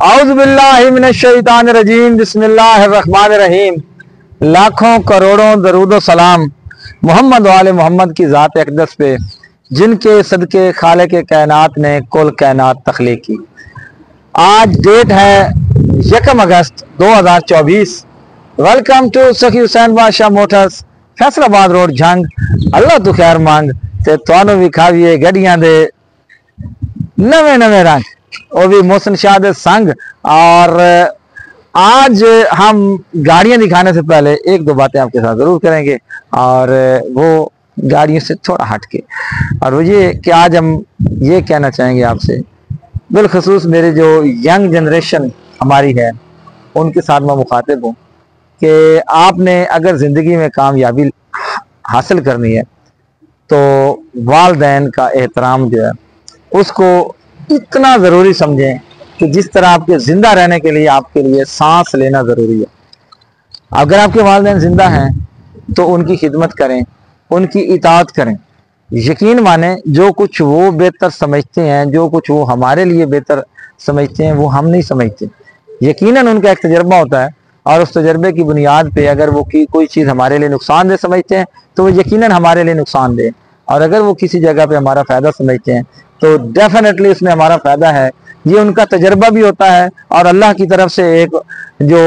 औज़ु बिल्लाहि मिनश शैतानिर रजीम, बिस्मिल्लाहिर रहमानिर रहीम। लाखों करोड़ों दरूद व सलाम मोहम्मद वाले मोहम्मद की ज़ात अक़दस पे, जिनके सदके खालिक कायनात ने कुल कायनात तख्लीक की। आज डेट है 1 अगस्त 2024। वेलकम टू सखी हुसैन बादशाह मोटर्स, फैसलाबाद रोड झंग। अल्लाह तू खैर मांग ते तुहानू भी खाविए गड्डियां दे नवे नवे रंग, वो भी मोहसिन शाह दे संग। और आज हम गाड़ियां दिखाने से पहले एक दो बातें आपके साथ जरूर करेंगे, और वो गाड़ियों से थोड़ा हटके, और वो ये कि आज हम ये कहना चाहेंगे आपसे, बिलखसूस मेरे जो यंग जनरेशन हमारी है उनके साथ मैं मुखातिब हूँ कि आपने अगर ज़िंदगी में कामयाबी हासिल करनी है तो वालिदैन का एहतराम जो है उसको इतना ज़रूरी समझें कि जिस तरह आपके ज़िंदा रहने के लिए आपके लिए सांस लेना ज़रूरी है। अगर आपके वालिदैन ज़िंदा हैं तो उनकी खिदमत करें, उनकी इताअत करें। यकीन माने जो कुछ वो बेहतर समझते हैं, जो कुछ वो हमारे लिए बेहतर समझते हैं, वो हम नहीं समझते। यकीनन उनका एक तजर्बा होता है, और उस तजर्बे की बुनियाद पे अगर वो कोई चीज़ हमारे लिए नुकसानदेह समझते हैं तो वो यकीनन हमारे लिए नुकसानदेह, और अगर वो किसी जगह पे हमारा फ़ायदा समझते हैं तो डेफिनेटली उसमें हमारा फ़ायदा है। ये उनका तजर्बा भी होता है, और अल्लाह की तरफ से एक जो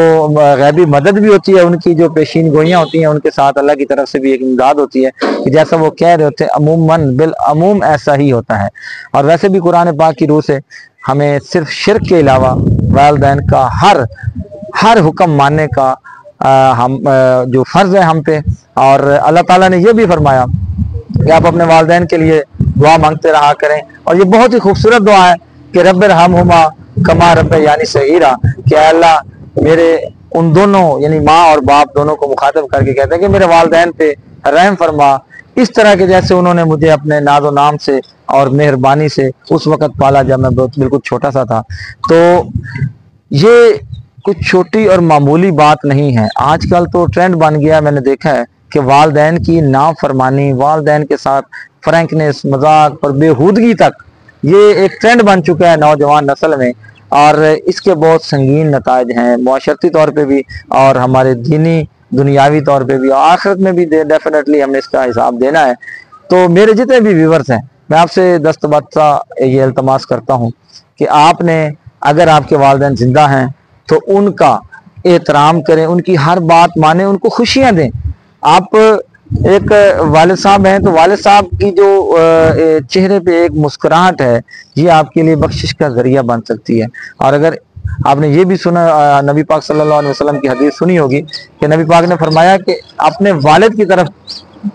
गैबी मदद भी होती है, उनकी जो पेशीन गोइयाँ होती हैं उनके साथ अल्लाह की तरफ से भी एक इमदाद होती है कि जैसा वो कह रहे होते हैं अमूमन बिल अमूम ऐसा ही होता है। और वैसे भी कुरान पाक की रूह से हमें सिर्फ शिर्क के अलावा वालिदैन का हर हुक्म मानने का हम जो फ़र्ज़ है हम पे। और अल्लाह ताला ने यह भी फरमाया कि आप अपने वालिदैन के लिए दुआ मांगते रहा करें, और ये बहुत ही खूबसूरत दुआ है कि रब्बिरहमहुमा कमा रब्बयानी सगीरा, कि अल्लाह मेरे उन दोनों यानी माँ और बाप दोनों को मुखातब करके कहते हैं कि मेरे वालिदैन पे रहम फरमा, इस तरह के जैसे उन्होंने मुझे अपने नाज़ो नाम से और मेहरबानी से उस वक़्त पाला जब मैं बिल्कुल छोटा सा था। तो ये कुछ छोटी और मामूली बात नहीं है। आजकल तो ट्रेंड बन गया, मैंने देखा है कि वालिदैन की नाफरमानी, वालिदैन के साथ फ्रैंकनेस, मजाक और बेहूदगी तक ये एक ट्रेंड बन चुका है नौजवान नस्ल में, और इसके बहुत संगीन नताइज हैं मुआशरती तौर पे भी, और हमारे दीनी दुनियावी तौर पे भी, और आखिरत में भी डेफिनेटली हमने इसका हिसाब देना है। तो मेरे जितने भी व्यूवर्स हैं, मैं आपसे दस्तबत्ता ये इल्तमास करता हूँ कि आपने अगर आपके वालिदैन जिंदा हैं तो उनका एहतराम करें, उनकी हर बात माने, उनको खुशियाँ दें। आप एक वालिद साहब हैं तो वालिद साहब की जो चेहरे पे एक मुस्कुराहट है, ये आपके लिए बख्शिश का जरिया बन सकती है। और अगर आपने ये भी सुना, नबी पाक सल्लल्लाहु अलैहि वसल्लम की हदीस सुनी होगी कि नबी पाक ने फरमाया कि अपने वालिद की तरफ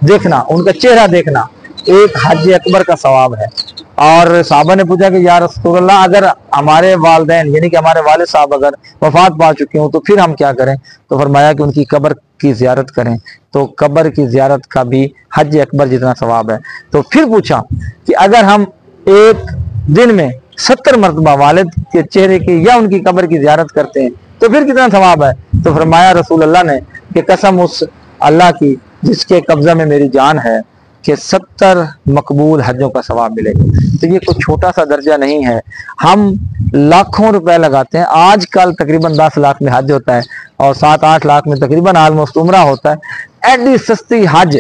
देखना, उनका चेहरा देखना एक हज अकबर का सवाब है। और साहबा ने पूछा कि या रसूलल्लाह, अगर हमारे वालिदैन यानी कि हमारे वालिद साहब अगर वफात पा चुके हों तो फिर हम क्या करें? तो फरमाया कि उनकी कब्र की ज़ियारत करें, तो कब्र की ज़ियारत का भी हज अकबर जितना सवाब है। तो फिर पूछा कि अगर हम एक दिन में 70 मरतबा वालिद के चेहरे की या उनकी कब्र की ज़ियारत करते हैं तो फिर कितना सवाब है? तो फरमाया रसूलुल्लाह ने कि कसम उस अल्लाह की जिसके कब्जा में मेरी जान है कि 70 मकबूल हजों का सवाब मिलेगा। तो ये कोई छोटा सा दर्जा नहीं है। हम लाखों रुपए लगाते हैं, आजकल तकरीबन 10 लाख में हज होता है, और 7-8 लाख में तकरीबन आलमोस्ट उमरा होता है। एडी सस्ती हज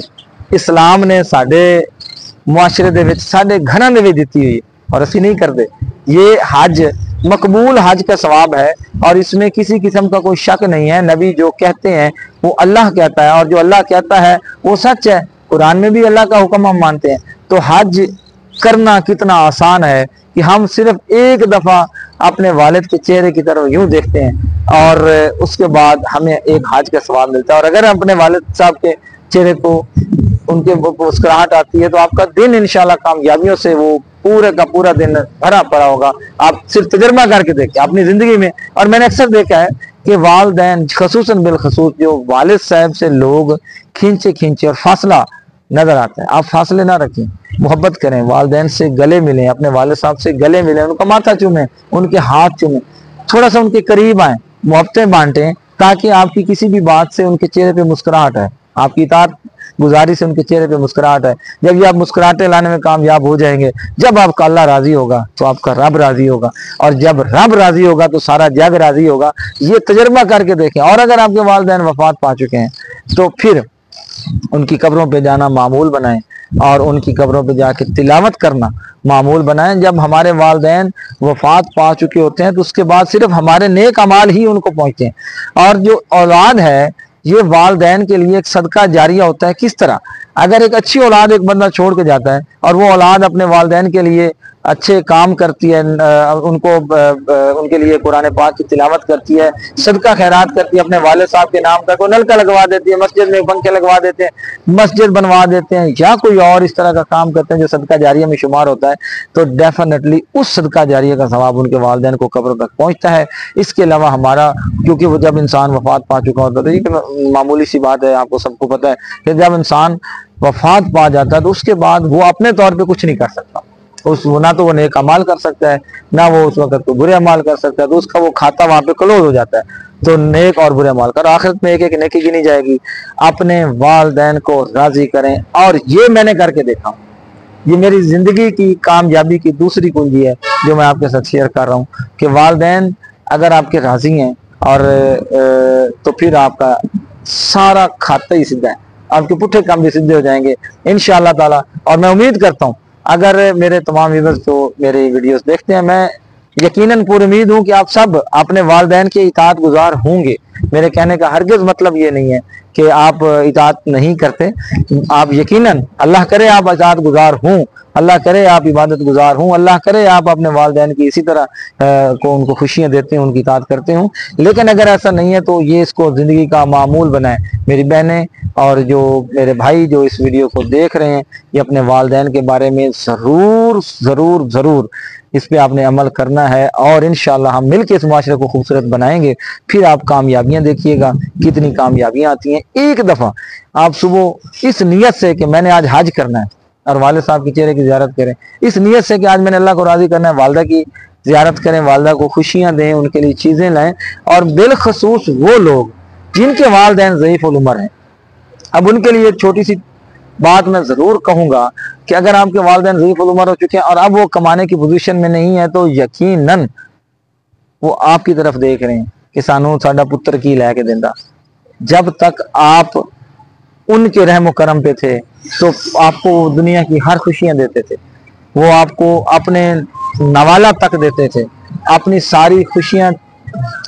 इस्लाम ने साडे मुआशरे दे विच साडे घरां दे विच दित्ती हुई, और असीं नहीं करते। ये हज मकबूल हज का सवाब है, और इसमें किसी किस्म का कोई शक नहीं है। नबी जो कहते हैं वो अल्लाह कहता है, और जो अल्लाह कहता है वो सच है। कुरान में भी अल्लाह का हुक्म हम मानते हैं। तो हज करना कितना आसान है कि हम सिर्फ एक दफ़ा अपने वालिद के चेहरे की तरफ यूं देखते हैं, और उसके बाद हमें एक हज का सवाब मिलता है। और अगर अपने वालिद साहब के चेहरे को उनके मुस्कुराहट आती है तो आपका दिन इंशाल्लाह कामयाबियों से वो पूरे का पूरा दिन भरा पड़ा होगा। आप सिर्फ तजर्बा करके देखें अपनी जिंदगी में। और मैंने अक्सर देखा है कि वालिदैन खसूसन बिलखसूस जो वालिद साहब से लोग खींचे और फासला नजर आता है। आप फासले ना रखें, मोहब्बत करें, वालिदैन से गले मिलें, अपने वालिद साहब से गले मिलें, उनका माथा चूमें, उनके हाथ चूमें, थोड़ा सा उनके करीब आए, मोहब्बतें बांटें, ताकि आपकी किसी भी बात से उनके चेहरे पे मुस्कुराहट है। आपकी इताअत गुजारिश है उनके चेहरे पे मुस्कुराहट है। जब ये आप मुस्कुराहटें लाने में कामयाब हो जाएंगे, जब आपका अल्लाह राजी होगा तो आपका रब राजी होगा, और जब रब राजी होगा तो सारा जग राजी होगा। ये तजर्बा करके देखें। और अगर आपके वालिदैन वफात पा चुके हैं तो फिर उनकी कब्रों पे जाना मामूल बनाएं, और उनकी कब्रों पे जाके तिलावत करना मामूल बनाएं। जब हमारे वालिदैन वफात पा चुके होते हैं तो उसके बाद सिर्फ हमारे नेक अमाल ही उनको पहुंचते हैं। और जो औलाद है ये वालिदैन के लिए एक सदका जारिया होता है। किस तरह? अगर एक अच्छी औलाद एक बंदा छोड़ के जाता है और वो औलाद अपने वालिदैन के लिए अच्छे काम करती है, उनको उनके लिए कुरान पाक की तिलावत करती है, सदका खैरात करती है, अपने वालिद साहब के नाम का कोई नलका लगवा देती है, मस्जिद में पंखे लगवा देते हैं, मस्जिद बनवा देते हैं, या कोई और इस तरह का काम करते हैं जो सदका जारिया में शुमार होता है, तो डेफिनेटली उस सदका जारिया का सवाब उनके वालिदैन को कब्र तक पहुंचता है। इसके अलावा हमारा, क्योंकि वो जब इंसान वफात पा चुका होता है, तो ये मामूली सी बात है, आपको सबको पता है कि जब इंसान वफात पा जाता है तो उसके बाद वो अपने तौर पे कुछ नहीं कर सकता। ना तो वो नेक अमाल कर सकता है, ना वो उस वक्त को बुरे अमाल कर सकता है, तो उसका वो खाता वहां पे क्लोज हो जाता है। तो नेक और बुरे अमाल कर, आखिरत में एक एक नेकी गिनी जाएगी। अपने वालिदैन को राजी करें, और ये मैंने करके देखा हूं, ये मेरी जिंदगी की कामयाबी की दूसरी कुंजी है जो मैं आपके साथ शेयर कर रहा हूँ कि वालिदैन अगर आपके राजी हैं और तो फिर आपका सारा खाता ही सीधा है, आपके पुट्ठे काम भी सीधे हो जाएंगे इंशाअल्लाह ताला। और मैं उम्मीद करता हूँ अगर मेरे तमाम व्यूअर्स जो मेरे वीडियोस देखते हैं, मैं यकीनन पूरी उम्मीद हूँ कि आप सब अपने वालिदैन के इताअत गुजार होंगे। मेरे कहने का हरगिज मतलब ये नहीं है कि आप इताअत नहीं करते, आप यकीनन, अल्लाह करे आप इताअत गुजार हों, अल्लाह करे आप इबादत गुजार हों, अल्लाह करे आप अपने वालिदैन की इसी तरह को उनको खुशियां देते हैं, उनकी इताअत करते हों। लेकिन अगर ऐसा नहीं है तो ये इसको जिंदगी का मामूल बनाए। मेरी बहनें और जो मेरे भाई जो इस वीडियो को देख रहे हैं, ये अपने वालिदैन के बारे में जरूर जरूर जरूर इस पे आपने अमल करना है, और इंशाल्लाह हम मिलकर इस माशरे को खूबसूरत बनाएंगे। फिर आप कामयाबियां देखिएगा, कितनी कामयाबियां आती हैं। एक दफा आप सुबह इस नियत से कि मैंने आज हज करना है और वालिद साहब के चेहरे की ज़ियारत करें, इस नियत से कि आज मैंने अल्लाह को राजी करना है, वालिदा की ज़ियारत करें, वालिदा को खुशियां दें, उनके लिए चीजें लाएं। और बिलखसूस वो लोग जिनके वालिदैन ज़ईफ़ उल उमर हैं, अब उनके लिए एक छोटी सी बात मैं जरूर कहूंगा कि अगर आपके वालिदैन ज़ईफ़ उल उमर हो चुके हैं और अब वो कमाने की पोजीशन में नहीं है, तो यकीनन वो आपकी तरफ देख रहे हैं कि सानू साडा पुत्र की लैके देंदा। जब तक आप उनके रहम करम पे थे तो आपको दुनिया की हर खुशियां देते थे, वो आपको अपने नवाला तक देते थे, अपनी सारी खुशियां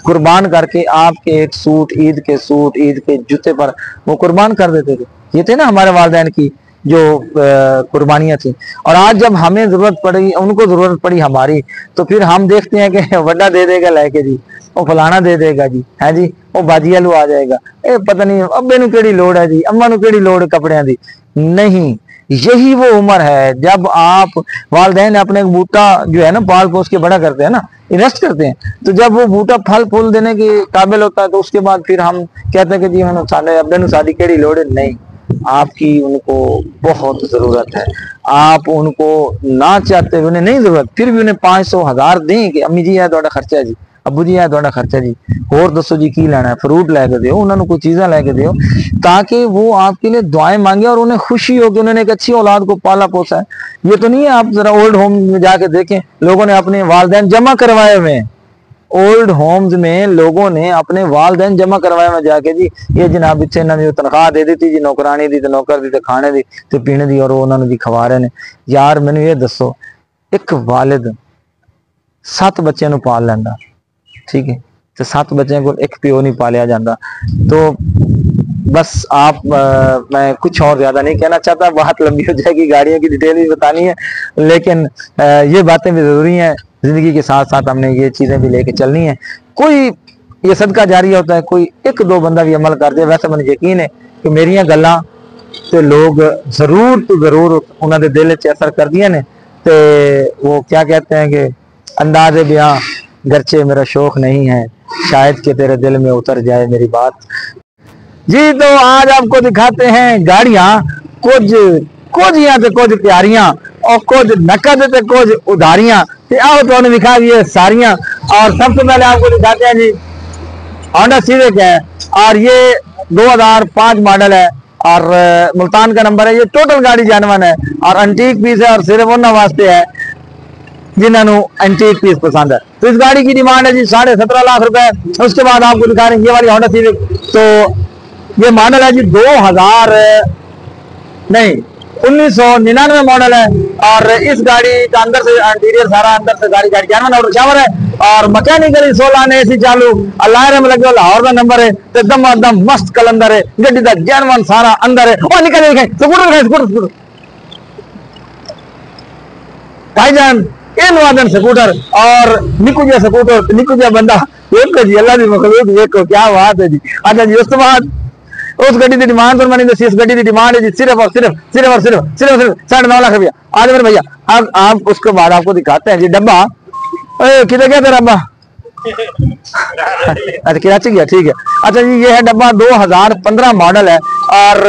कुर्बान करके आपके एक सूट, ईद के सूट, ईद के जूते पर वो कुर्बान कर देते थे। ये थे ना हमारे वालिदैन की जो कुर्बानियां थी। और आज जब हमें जरूरत पड़ी, उनको जरूरत पड़ी हमारी, तो फिर हम देखते हैं कि वड्डा दे देगा लेके जी, वो फलाना दे देगा जी, है जी, वो बाजिया लू आ जाएगा, पता नहीं अब्बे नू केड़ी लोड़ है जी, अम्मा नू केड़ी लोड़ कपड़ियां दी। नहीं, यही वो उम्र है जब आप वालिदैन अपने बूटा जो है ना पाल पोस के बड़ा करते हैं ना, इन्वेस्ट करते हैं, तो जब वो बूटा फल फूल देने के काबिल होता है तो उसके बाद फिर हम कहते हैं कि जी मैंने साडे अब्बे नू साडी केड़ी लोड़ है। नहीं, आपकी उनको बहुत जरूरत है। आप उनको ना चाहते हुए, उन्हें नहीं जरूरत, फिर भी उन्हें 500 1000 दें कि अम्मी जी है तुहाडा खर्चा है जी, अबू जी है तुहाडा खर्चा जी, होर दसो जी की लेना है, फ्रूट लैके दियो, उन्होंने कोई चीज़ें लैके दियो, ताकि वो आपके लिए दुआएं मांगे और उन्हें खुशी हो कि उन्होंने एक अच्छी औलाद को पाला पोसा है। ये तो नहीं है, आप जरा ओल्ड होम में जाके देखें, लोगों ने अपने वालिदैन जमा करवाए हुए हैं, ओल्ड होम्स में लोगों ने अपने वालिदैन जमा करवाए में जाके जी ये जनाब इतने इन्होंने तनख्वाह दे दी थी जी, नौकरानी दी, नौकर दी, खाने दी ते पीने दी, और उन्होंने जी खवा रहे हैं। यार मैनू ये दसो, एक वालिद 7 बच्चों पाल लैंदा, ठीक है, तो 7 बच्चों को एक प्यो नहीं पालिया जाता। तो बस आप मैं कुछ और ज्यादा नहीं कहना चाहता, बहुत लंबी हो जाएगी, गाड़ियों की डिटेल भी बतानी है, लेकिन ये बातें भी जरूरी हैं। जिंदगी के साथ साथ हमने ये चीजें भी लेके चलनी है। कोई ये सदका जारी होता है, कोई एक दो बंदा भी अमल कर दे, वैसे मुझे यकीन है कि मेरिया गल्लां ते लोग जरूर तो जरूर उन्होंने दिल च असर कर दिया ने। ते वो क्या कहते हैं कि अंदाज़े बयां गरचे मेरा शौक नहीं है, शायद कि तेरे दिल में उतर जाए मेरी बात जी। तो आज आपको दिखाते हैं गाड़ियां, कुछ यहाँ से कुछ प्यारियां और कुछ नकद ते कुछ उधारियां, आओ तो दिखा दिए सारियां। और सबसे पहले आपको दिखाते हैं जी होंडा सिविक है, और ये 2005 मॉडल है, और मुल्तान का नंबर है। ये टोटल गाड़ी जानवन है और एंटीक पीस है और सिर्फ उन्होंने वास्ते है जिन्होंने एंटीक पीस पसंद है। तो इस गाड़ी की डिमांड है जी 17.5 लाख रुपए। उसके बाद आपको दिखा रहे हैं ये वाली होंडा सिविक। तो ये मॉडल है जी 1999 मॉडल है और इस गाड़ी का अंदर से इंटीरियर सारा अंदर से गाड़ी जानवन और शावर है और मैकेनिकली 16 ने एसी चालू अल्लाह में लगे लाहौर का नंबर है। तो एकदम मस्त कलंदर है गड्डी का जानवन सारा अंदर है। और निकल स्कूटर भाईजान इन वादन स्कूटर और निकुजा स्कूटर निकुजा बंदा देखो जी अल्लाह दी मखलूक देखो क्या बात है जी। अच्छा जी उसके बाद उस गड्डी की डिमांड पर मैंने दसी। इस गड्डी की डिमांड है जी सिर्फ 9.5 लाख रुपया। आज मेरे भैया अब आप उसके बाद आपको दिखाते हैं जी डब्बा किधर गया तेरा डब्बा। अच्छा कराची गया ठीक है। अच्छा जी ये है डब्बा 2015 मॉडल है और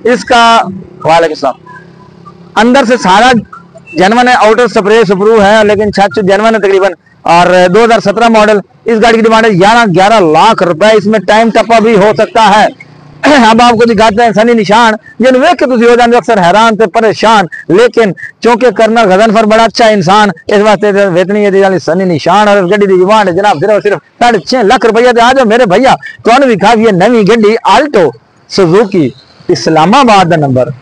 इसका वालेकुम सलाम अंदर से सारा जनवन है आउटर स्प्रे स्प्रू है लेकिन छत जनवन है तकरीबन और 2017 मॉडल। इस गाड़ी की डिमांड है 11 लाख रुपए। इसमें टाइम टप्पा भी हो सकता है। अब आपको दिखाते हैं सनी निशान जिन वेख के तुम हो जाते अक्सर हैरान थे परेशान लेकिन चौंके कर्नल गजनफर बड़ा अच्छा इंसान इस वास्ते वेतनी है सनी निशान। और इस गड्डी की डिमांड है जनाब सिर्फ 6.5 लाख रुपया। आ जाओ मेरे भैया तो दिखाइए नवी गड्डी आल्टो सुजुकी इस्लामाबाद का नंबर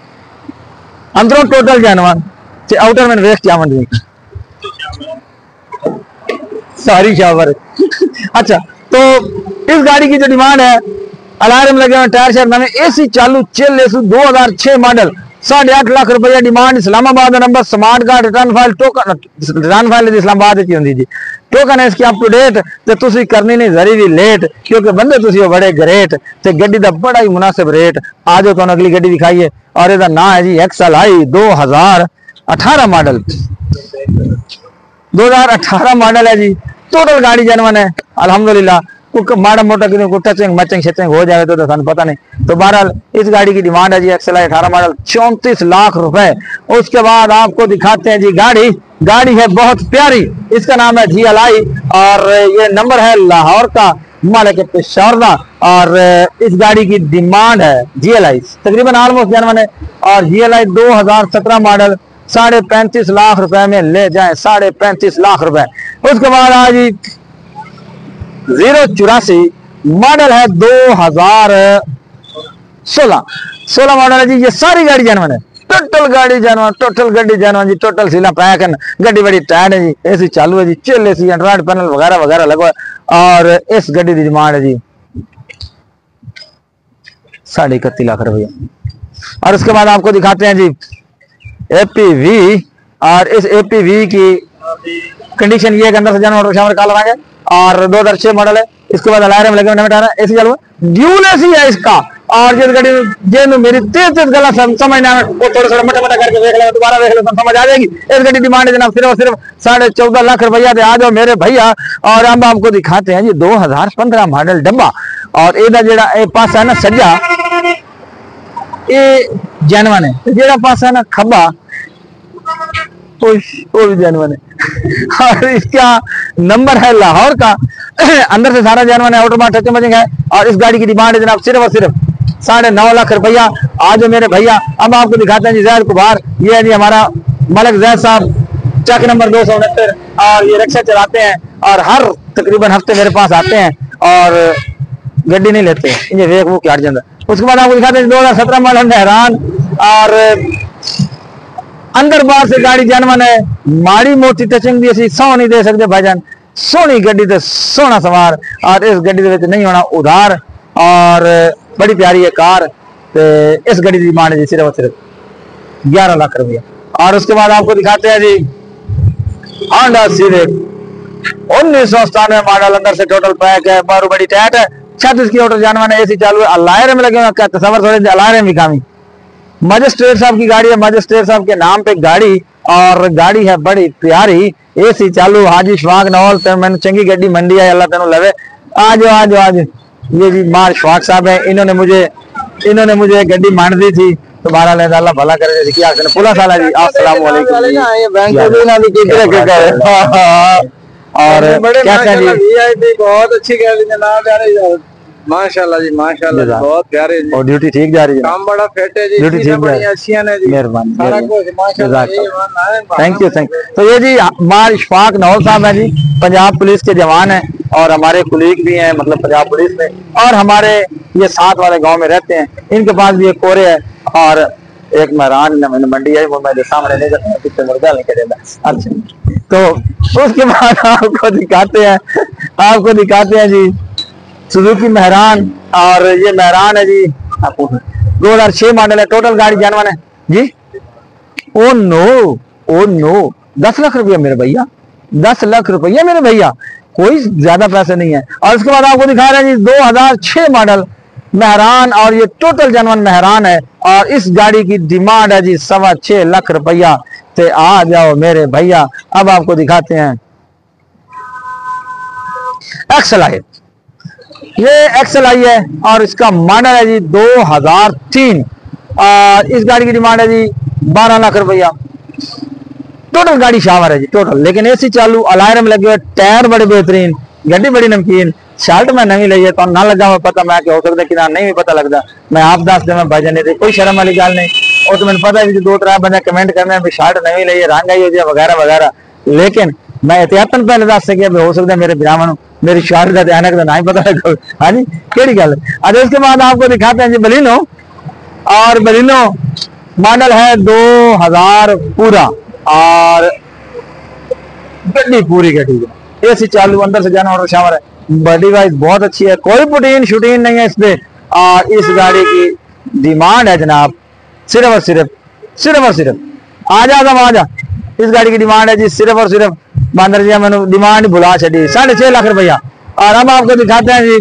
अंदरों टोटल जानवन आउटर में वेस्ट जावन सारी शावर। अच्छा तो इस गाड़ी की जो डिमांड है अलार्म लगे हुए टायर शायर नवे एसी चालू चिल एसी 2006 मॉडल 8.5 लाख रुपया डिमांड। इस्लामाबाद का number smart card return file Islamabad जी टोकन है इसकी अप टू डेट तो तुसी करनी नहीं जरी भी लेट क्योंकि बंदे तुसी हो बड़े ग्रेट ते गड्डी का बड़ा ही मुनासिब रेट। आ जाओ तो अगली गड्डी दिखाइए और इसका नाम है जी XLI 2018 मॉडल 2018 मॉडल है जी। टोटल गाड़ी जनवन है अल्हम्दुलिल्लाह। माड़ा मोटा टचिंग मचिंग शचिंग हो जाए तो सन पता नहीं। तो बहरहाल इस गाड़ी की डिमांड है जी XLI 18 मॉडल 34 लाख रुपए। उसके बाद आपको दिखाते हैं जी गाड़ी है बहुत प्यारी। इसका नाम है GLI और ये नंबर है लाहौर का मालिक पेशावर का और इस गाड़ी की डिमांड है GLI तकरीबन ऑलमोस्ट जनवन है और GLI 2017 मॉडल 35.5 लाख रुपए में ले जाए 35.5 लाख रुपए। उसके बाद आज 084 मॉडल है 2016 मॉडल है जी। ये सारी गाड़ी जानवन है टोटल गाड़ी जानवन टोटल गड्डी जानवन जी टोटल सीला पैक है गड्डी बड़ी टाइट है जी एसी चालू है जी चिल एसी एंड्रॉइड पैनल वगैरह वगैरह लगा और इस गड्डी की डिमांड है जी 31.5 लाख रुपया। और उसके बाद आपको दिखाते हैं जी APV और इस APV की कंडीशन ये अंदर से जानवर शावर काला रंग है और 2006 मॉडल है। इसके बाद अलार्म लगे हुए एसी चालू है ड्यूल एसी है इसका। और जिस गाड़ी जो मेरी तेज गला समझ ना वो थोड़ा मोटा मोटा करके देख ले दोबारा देख ले तो समझ आ जाएगी। इस गाड़ी डिमांड है जनाब सिर्फ 14.5 लाख रुपया। आ जाओ मेरे भैया और हम आपको दिखाते हैं जी 2015 मॉडल डब्बा और एदा जेड़ा ए पासा है ना सज्जा ये जानवन है जेड़ा पासा है ना खब्बा वो भी जानवन है और इसका नंबर है लाहौर का अंदर से सारा जानवन है आउटर बार टच मचिंग है। और इस गाड़ी की डिमांड है जनाब सिर्फ 9.5 लाख रुपया। आज मेरे भैया अब आपको दिखाते हैं जी जैद कुमार ये है जी हमारा मलिक जैद साहब चक नंबर 269 और ये रिक्शा चलाते हैं और हर तकरीबन हफ्ते मेरे पास आते हैं और गड्डी नहीं लेते इन्हें वेख वो क्या जाता। उसके बाद आपको दिखाते हैं 2017 मॉडल हैरान और अंदर बाहर से गाड़ी जानवन है माड़ी मोटी टचिंग भी असी सौ नहीं दे सकते भाईजान सोहनी गड्डी ते सोहना सवार और इस गड्डी नहीं होना उधार और बड़ी प्यारी है कार। तो इस गड्डी की डिमांड है सिर्फ 11 लाख रुपया। और उसके बाद आपको दिखाते हैं जी होंडा सिविक 1997 मॉडल अंदर से टोटल पैक है बारू बड़ी टाइट है 36 की ऑटो जानवन है एसी चालू है अलार्म लगे हुए क्या तस्वर थोड़े अलार्म भी कामी। मजिस्ट्रेट साहब की गाड़ी है मजिस्ट्रेट साहब के नाम पे गाड़ी और गाड़ी है बड़ी प्यारी एसी चालू हाजी शवाक नौल तो मैंने चंगी गड्डी मंडी है अल्लाह तेनों लवे। आज ये जी मार शवाक साहब है इन्होंने मुझे गड्डी मांड दी थी तो 12 ले अल्लाह भला करे क्या पुला साला जी अस्सलाम वालेकुम और क्या जी बहुत अच्छी गाड़ी जनाब माशाल्लाह जी माशाल्लाह, बहुत प्यारे जी। और ड्यूटी ठीक जा रही है? काम बड़ा फिट है जी, ड्यूटी ठीक जा रही है। मेहरबानी, थैंक यू थैंक यू। तो ये जी मार इशफाक नौल साहब है जी, पंजाब पुलिस के जवान हैं और हमारे कुलीग भी हैं, मतलब पंजाब पुलिस में, और हमारे ये साथ वाले गांव में रहते हैं। इनके पास भी एक कोरे है और एक मेहरान मंडी है, वो मेरे सामने नहीं करता, पीछे मुर्गा नहीं करेगा। अच्छा, तो उसके बाद आपको दिखाते हैं जी सुजुकी मेहरान। और ये मेहरान है जी 2006 मॉडल है, टोटल गाड़ी जानवन है जी। ओ नो 10 लाख रुपया मेरे भैया, 10 लाख रुपया मेरे भैया, कोई ज्यादा पैसे नहीं है। और उसके बाद आपको दिखा रहे हैं जी 2006 मॉडल मेहरान, और ये टोटल जानवन मेहरान है। और इस गाड़ी की डिमांड है जी 6.25 लाख रुपया। तो आ जाओ मेरे भैया, अब आपको दिखाते हैं एक्सल आई। ये एक्सल आई है और इसका मॉडल है जी 2003। और इस गाड़ी की डिमांड है जी 12 लाख रुपया। टोटल गाड़ी शावर है जी टोटल, लेकिन एसी चालू, अलार्म लगे हुए, टायर बड़े बेहतरीन, गड्डी बड़ी नमकीन, शर्ट में नवी ली है तो ना लगा हुआ पता मैं हो सकता कि ना नहीं भी पता लगता, मैं आप दस दे मैं भाईजान नहीं, कोई शर्म वाली गल नहीं। और तो मैंने पता है कि 2-3 बंदे कमेंट करने भी शर्ट नवी ली है, रंग आई हो जाए वगैरह वगैरह, लेकिन मैं एहतियातन पहले दस सकिया हो सकता है मेरे ब्राह्मण मेरी शर्ट का ध्यान का ना ही पता लगा। हाँ जी, केड़ी गल। अच्छा, उसके बाद आपको दिखाते हैं जी बलिनो। और बलिनो मॉडल है 2000 पूरा, और गड्डी पूरी गड्डी है, एसी चालू, अंदर से जाना और शावर है, बॉडी वाइज बहुत अच्छी है, कोई पुटीन शूटीन नहीं है इस पे। और इस गाड़ी की डिमांड है जनाब सिर्फ और सिर्फ आजा इस गाड़ी की डिमांड है जी सिर्फ और सिर्फ बांदर जी मैंने डिमांड भुला छी 6.5 लाख रुपया। और अब आपको दिखाते हैं जी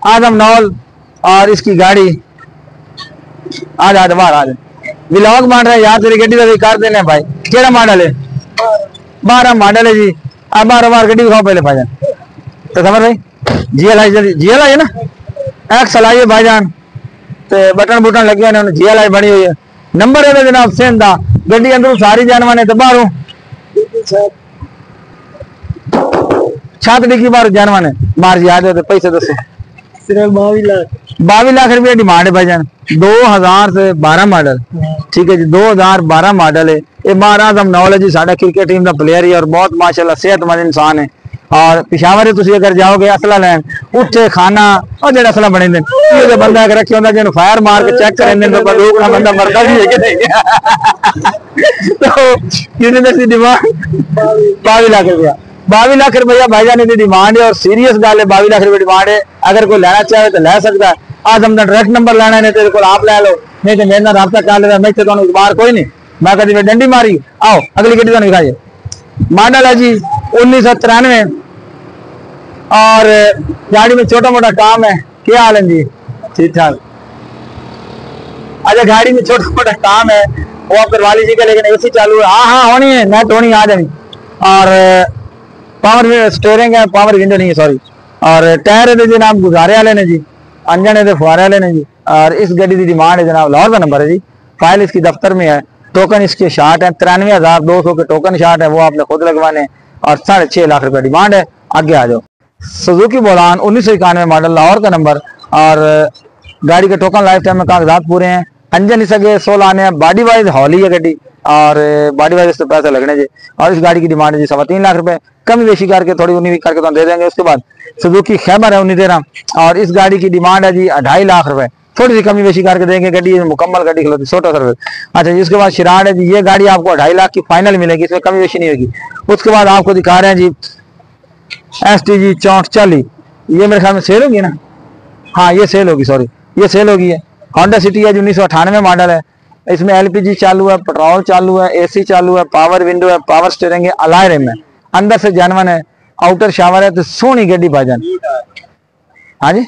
आजम नौल और इसकी गाड़ी। आज बाहर आज व्लॉग बन रहा है यार, तेरी गड्डी का कर देने भाई। केड़ा मॉडल है? 12 मॉडल है जी। अब 12 गड्डी दिखाओ पहले भाईजान, तो समझ भाई GL आई है ना, एक्सल आई है भाईजान, तो बटन बुटन लगे हैं, GL आई बनी हुई है, नंबर है जनाब सेम दा, गड्डी अंदर सारी जानवाने तो बाहरों छत डिग्गी बाहर जानवाने मार जी। आ जाओ तो पैसे दसो। सिर्फ 22 लाख रुपया डिमांड है भाईजान, 2012 मॉडल। ठीक है जी, 2012 मॉडल है। ये महाराज हम नौल है जी, साडा क्रिकेट टीम का प्लेयर ही और बहुत माशाल्लाह सेहतमंद इंसान है। और पिशावर तुम अगर जाओगे असला लैन उठे खाना और जो असला बने ये बंदा अगर रखे होंगे जिन्होंने फायर मार के चेक करें तो बंदूक ना बंदा मरता भी है कि नहीं। तो कितने डिमांड 22 लाख रुपया, 22 लाख रुपया भाईजान की डिमांड है। और सीरियस गल है, 22 लाख रुपया डिमांड है। अगर कोई लेना चाहे तो ले सकता है। आज हमने डायरेक्ट नंबर लेना है, तेरे को आप ले लो, नहीं तो मेरे रबता कर ले, मैं तो बाहर कोई नहीं, मैं कभी डंडी मारी। आओ अगली गड्डी तो दिखाइए। मॉडल है जी 1993 और गाड़ी में छोटा मोटा काम है। क्या हाल है जी? ठीक ठाक। अच्छा, गाड़ी में छोटा मोटा काम है वो आप करवा लीजिएगा, लेकिन एसी चालू है। हाँ होनी है, नेट होनी आ जानी। और पावर स्टीयरिंग है, पावर विंडो नहीं है, सॉरी। और टायर है जनाब गुजारे वाले ने जी, अंजन है फुआरे वाले ने जी। और इस गड्डी की डिमांड है जनाब, लाहौर का नंबर है जी, फाइल इसकी दफ्तर में है, टोकन इसके शार्ट है, 93,200 के टोकन शार्ट है, वो आपने खुद लगवाने। और 6.5 लाख रुपया डिमांड है। आगे आ जाओ। सुजुकी बोलान 1991 मॉडल, लाहौर का नंबर। और गाड़ी के टोकन लाइफ टाइम में कागजात पूरे हैं, अंजन इसके 16 आने हैं, बॉडी वाइज हॉली है गड्डी और बॉडी वाइज इससे पैसे लगने जी। और इस गाड़ी की डिमांड है जी 3.25 लाख रुपए, कमी बेशी करके थोड़ी 19 करके तो दे देंगे। उसके बाद सुजुकी खैबर है 1913 और इस गाड़ी की डिमांड है जी 2.5 लाख रुपए, थोड़ी सी कमी बेशी करके देंगे। गड्डी मुकम्मल गड्डी खिलौती 100 रुपए। अच्छा जी, उसके बाद शिराड है जी, ये गाड़ी आपको 2.5 लाख की फाइनल मिलेगी, इसमें कमी बेशी नहीं होगी। उसके बाद आपको दिखा रहे हैं जी STG 6440, ये मेरे ख्याल में सेल होगी ना, हाँ ये सेल होगी, सॉरी ये सेल होगी है। होंडा सिटी है जो 1998 मॉडल है, इसमें LPG चालू है, पेट्रोल चालू है, AC चालू है, पावर विंडो है, पावर स्टीयरिंग है, अलाय रिम है, अंदर से जानवन है, आउटर शावर है, तो सोहनी गड्डी भाईजान। हाँ जी,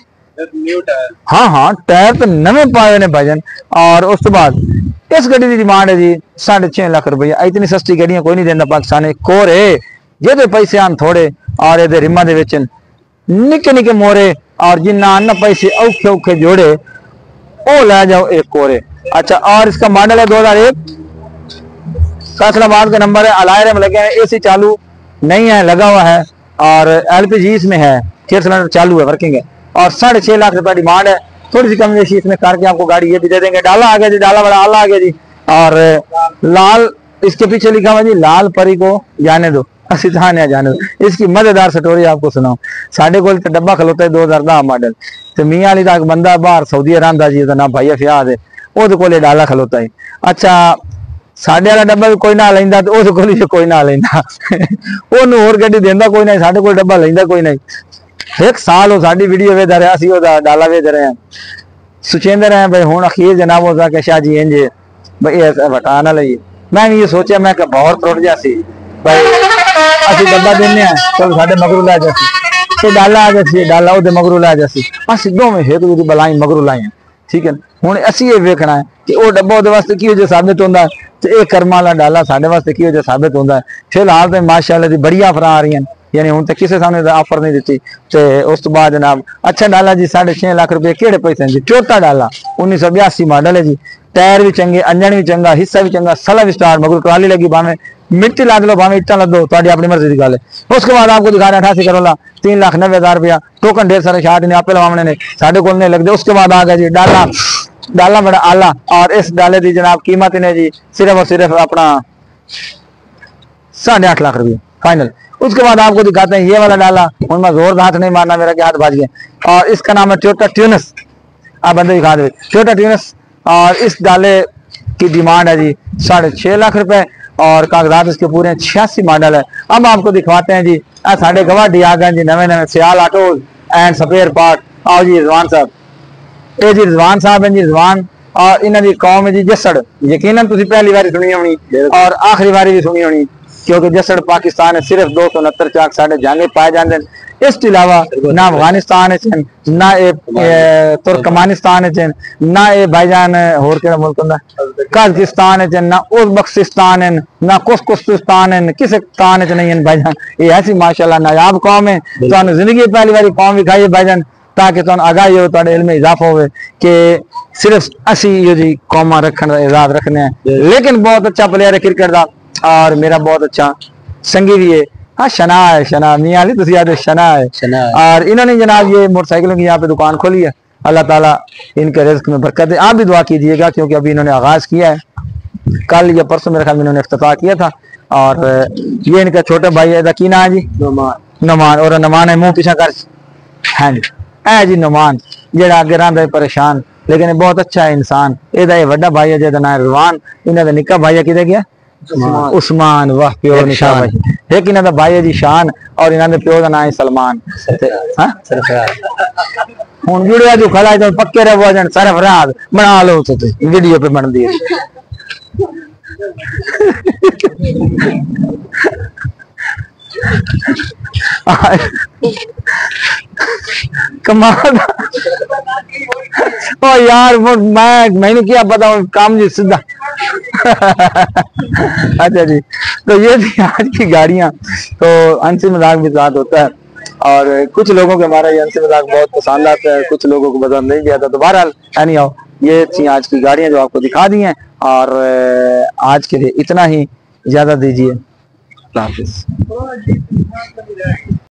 हाँ टायर तो नवे पाए ने भाईजान। और उस तो बाद इस गड्डी की डिमांड है जी 6.5 लाख रुपया। इतनी सस्ती गड्डियां कोई नहीं देता पाकिस्तान कोरे, जे पैसे आन थोड़े और ये रिमा दे विच निके निके मोरे, और जिन्ना अन्ना पैसे औखे औखे जोड़े ओ ले जाओ एक कोरे। अच्छा, और इसका मॉडल है 2001, फैसलाबाद का नंबर है, अलायरम लगे हैं, AC चालू नहीं है, लगा हुआ है, और LPG इसमें है। फिर सिलेंडर चालू है, वर्किंग है, और 6.5 लाख रुपए डिमांड है। थोड़ी सी कमी बेशी इसमें करके आपको गाड़ी ये भी दे देंगे। डाला आ गया जी, डाला बड़ा आला आ गया जी। और लाल इसके पीछे लिखा हुआ जी, लाल परी को जाने दो, असि थाने जाने दो। इसकी मजेदार स्टोरी आपको सुनाऊं। साढ़े को डब्बा खलोता है 2010 मॉडल, तो मियां वाली का बंदा बाहर सऊदी रहा जी, तो ना भाई फियाद है वो को डाला खलोता है। अच्छा साढ़े वाला डब्बा भी कोई ना लेंदा, तो वो को कोई ना लेंदा ओनू होर गड्डी देंदा कोई नहीं, साढ़े को डब्बा लेंदा कोई नहीं। एक साल हो साडी वीडियो वेद रहा, असी डाला वेद रहे हैं, सुचेंदे रहे भाई हुण अखीर जनाब हो के शाह जी इंज भाई ऐसा वटा ना लईए। मैं भी ये सोचा मैं बहुत टुट जासी भाई असि डब्बा देने चलो साढ़े मगरू ला जासी, ये डाला आ जासी, डाला ओदे मगरू ला जासी, असी दोवें एक दूसरी बलाई मगरू लाए। ठीक है, हुण असी ये वेखना है कि वो डब्बा ओदे वास्ते की जो साबित होंदा है, ते ये कर्मा वाला डाला साडे वास्ते की जो साबित होंदा है। फिलहाल तो माशाअल्लाह दी बड़ी ऑफर आ रही हैं, यानी हुण तक किसी सामने ऑफर नहीं दी। ते उस तो बाद जनाब अच्छा डाला जी 6.5 लाख रुपए केड़े पैसे जी। टोयोटा डाला 1982 मॉडल है जी, टायर भी चंगे, इंजन भी चंगा, हिस्सा भी चंगा, सला भी स्टार्ट, मगर ट्राली लगी, भावे मिट्टी ला दो भावे इट्टा ला दो, तो अपनी मर्जी की गल है। उसके बाद आपको दिखा रहे 88 करोला 3,90,000 रुपया, टोकन ढेर सारे शाट ने आपे लवाने ने, साढ़े को नहीं लगते। उसके बाद आ गया जी डाला, डाला बड़ा आला, और इस डाले की जनाब कीमत ने जी सिर्फ और सिर्फ अपना 8.5 लाख रुपये फाइनल। उसके बाद आपको दिखाते हैं ये वाला डाला, उनमें जोर हाथ नहीं मारना, मेरा के हाथ भाज गए, और इसका नाम है टोयोटा ट्यूनस। आप बंदे दिखा दे टोयोटा ट्यूनस, और इस डाले की डिमांड है जी 6.5 लाख रुपए, और कागजात इसके पूरे 86 मॉडल है। अब आपको दिखवाते हैं जी साढ़े गवाही आ गए जी नवे नवे सियाल ऑटो एंड स्पेयर पार्ट। आओ जी रिजवान साहब, ये जी रिजवान साहब हैं जी, रिजवान और इन्हों की कौम है जी जसड़। यकीनन तुसी पहली बार सुनी होनी और आखिरी बार भी सुनी होनी, क्योंकि जसड़ पाकिस्तान है सिर्फ 269 चाक साढ़े जाने पाए जाते हैं। इसके अलावा ना अफगानिस्तान है, ना तुर्कमानिस्तान है, ना ये भाईजान होर केड़ा मुल्क होंदा कजाकिस्तान है, ना उज़्बेकिस्तान है, ना कुस्तान है, किसी स्थान नहीं है भाईजान। ये ऐसी माशाल्लाह नायाब कौम है, तो जिंदगी पहली बार कौम विखाई है भाईजान, ताकि तुम आगाही हो, तुहाडे इल्म में इजाफा हो कि सिर्फ असी यो जी कौमा रखने इजाद रखने हैं। लेकिन बहुत अच्छा प्लेयर है क्रिकेट का, और मेरा बहुत अच्छा संगी भी है। हाँ शना है, शना मियां अली तुसी याद शना है। और इन्होंने जनाब ये मोटरसाइकिलों की यहाँ पे दुकान खोली है। अल्लाह ताला इनके रिज़्क में बरकत दे। आप भी दुआ कीजिएगा, क्योंकि अभी इन्होंने आगाज किया है, कल या परसों मेरे ख्याल में इन्होंने इफ्तिताह किया था। और ये इनका छोटा भाई है की ना जी नमान, और नमान है मुंह पीछा कर हाँ जी है जी नमान, जेड़ा आगे रहा परेशान, लेकिन बहुत अच्छा है इंसान। ये वड्डा भाई है जिहदा नाम रिजवान, इन्होंने निक्का भाई है किधर गया उस्मान, वाह प्यो निशा भाई। एक इन्हों भाई है जी शान, और इन्होंने प्यो का नाम है सलमान। हुन जुड़िया जो खड़ा है पक्के रहो वजन सरफराज बना लो तो वीडियो पे बन दी कमाल। ओ यार मैंने क्या पता काम जी सीधा अच्छा जी, तो ये थी आज की गाड़ियां। तो हंसी मजाक भी साथ होता है, और कुछ लोगों को हमारा ये हंसी मजाक बहुत पसंद आता है, कुछ लोगों को पसंद नहीं आता। तो बहरहाल एनी हाउ ये थी आज की गाड़ियां जो आपको दिखा दी हैं, और आज के लिए इतना ही, इजाजत दीजिए, अल्लाह हाफिज।